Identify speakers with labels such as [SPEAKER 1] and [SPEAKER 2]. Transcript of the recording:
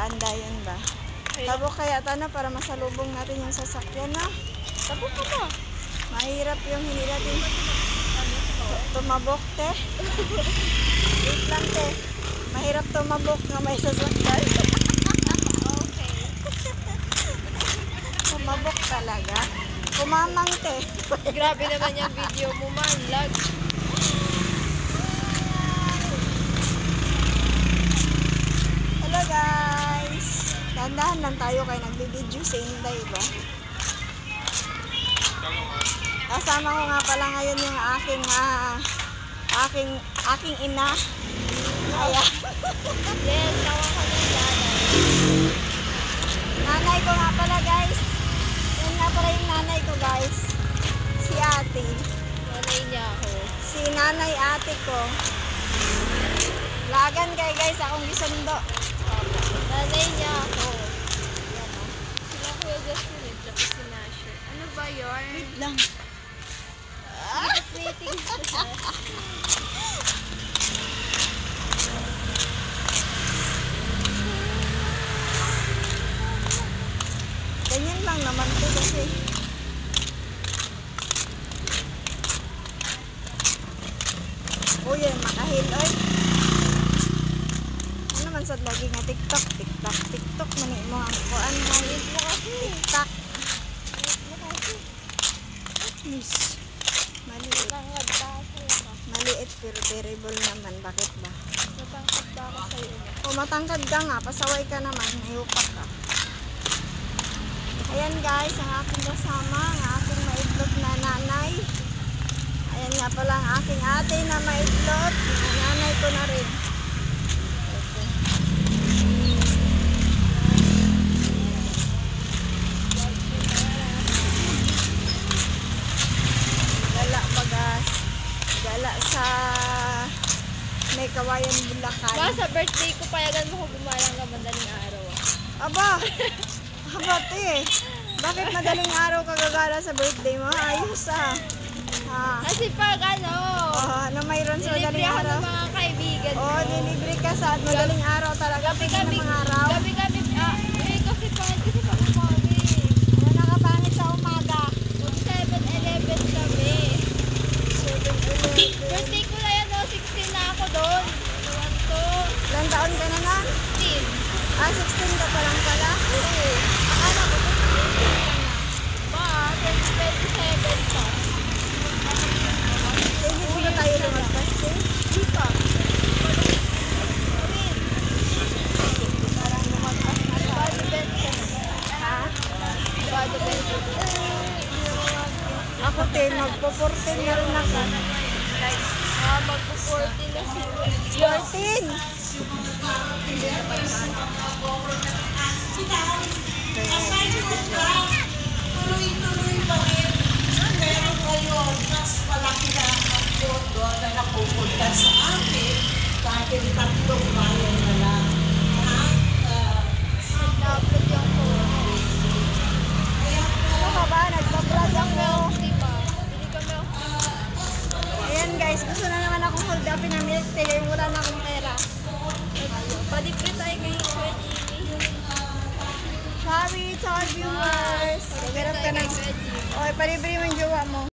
[SPEAKER 1] Daandayan ba? Tabok kaya na para masalubong natin yung sasakyan na.
[SPEAKER 2] Tabok ka ba?
[SPEAKER 1] Mahirap yung hindi natin tumabok, te. Wait lang, te. Mahirap tumabok na may sasakyan.
[SPEAKER 2] Okay.
[SPEAKER 1] Tumabok talaga. Kumamang, te.
[SPEAKER 2] Grabe naman yung video mo, man. Lag.
[SPEAKER 1] Hello, guys. Dahan-dahan lang tayo kay nagbi-video sa Inday, ba? Kasama ko nga pala ngayon yung aking ina. Ayan.
[SPEAKER 2] Yes, tawa ka ng nanay.
[SPEAKER 1] Nanay ko nga pala, guys. Yan nga pala yung nanay ko, guys. Si ate.
[SPEAKER 2] Nanay niya ako.
[SPEAKER 1] Si nanay ate ko. Lagan kay guys, akong gisundo.
[SPEAKER 2] Nanay niya ako. Yan o. Sila Kuya Justin eh. Tapos si Nasher. Ano ba yun?
[SPEAKER 1] Wait lang.
[SPEAKER 2] Meeting siya.
[SPEAKER 1] Ganyan lang naman to kasi. Uy, makahil, oy. Ano naman sa lagi nga TikTok, TikTok, TikTok. Mani mo ang kuan mo. TikTok. Please. Maliit.
[SPEAKER 2] Natangkad pa ako sa'yo.
[SPEAKER 1] Maliit pero terrible naman. Bakit ba?
[SPEAKER 2] Natangkad pa ako sa'yo.
[SPEAKER 1] Kung matangkad ka nga, pasaway ka naman. Nayupak ka. Ayan guys, ang aking kasama, ang aking maidlot na nanay. Ayan nga pala ang aking ate na maidlot. Ang nanay ko na rin. Gala bagas. Gala sa may kawayan Bulacan.
[SPEAKER 2] Ba, sa birthday ko, payagan mo ko gumalang ka madaling araw.
[SPEAKER 1] Aba! Aba, te. Bakit madaling araw ka gagala sa birthday mo? Ayos ah.
[SPEAKER 2] Kasi pag ano,
[SPEAKER 1] Ano mayroon sa
[SPEAKER 2] nilibre
[SPEAKER 1] madaling
[SPEAKER 2] ako
[SPEAKER 1] araw?
[SPEAKER 2] ng mga kaibigan ko.
[SPEAKER 1] Nilibre ka sa madaling araw talaga.
[SPEAKER 2] Gabi
[SPEAKER 1] Pwede
[SPEAKER 2] kami,
[SPEAKER 1] na mga araw.
[SPEAKER 2] kasi pangit kasi pag umawi.
[SPEAKER 1] Ano nakapangit sa umaga?
[SPEAKER 2] 7-11 kami.
[SPEAKER 1] 7-11.
[SPEAKER 2] Birthday ko na yan, 16 na ako doon. Iwan to.
[SPEAKER 1] Ilang taon ka na na?
[SPEAKER 2] 16.
[SPEAKER 1] 16 ka pa lang pala?
[SPEAKER 2] Oo.
[SPEAKER 1] Akala ko 20 ka na.
[SPEAKER 2] Ba, 27 pa.
[SPEAKER 1] Hindi ba tayo lumagpas, te?
[SPEAKER 2] Di pa.
[SPEAKER 1] Parang lumagpas na tayo.
[SPEAKER 2] Bado 20.
[SPEAKER 1] Ha?
[SPEAKER 2] Bado 20.
[SPEAKER 1] Ako, te, magpo-14 na rin ako.
[SPEAKER 2] Magpo-14 na si
[SPEAKER 1] 14!
[SPEAKER 3] Tuloy-tuloy pa rin. Meron ngayon, mas malaki na ang pondo na napupunta sa akin dahil tatlong bayan na lang.
[SPEAKER 2] dapat yung phone.
[SPEAKER 1] Ano ka ba? Nagpa-vlog ako.
[SPEAKER 2] Di ba? Hindi kami
[SPEAKER 1] Ayan guys, gusto na naman akong hold upin na milk tea. Yung wala na akong pera.
[SPEAKER 2] Padibre tayo kay Kuya Jimmy.
[SPEAKER 1] Sorry to our viewers. Hirap ka na.
[SPEAKER 2] Kuya Jimmy.
[SPEAKER 1] Oy, palibre mo yung jowa mo.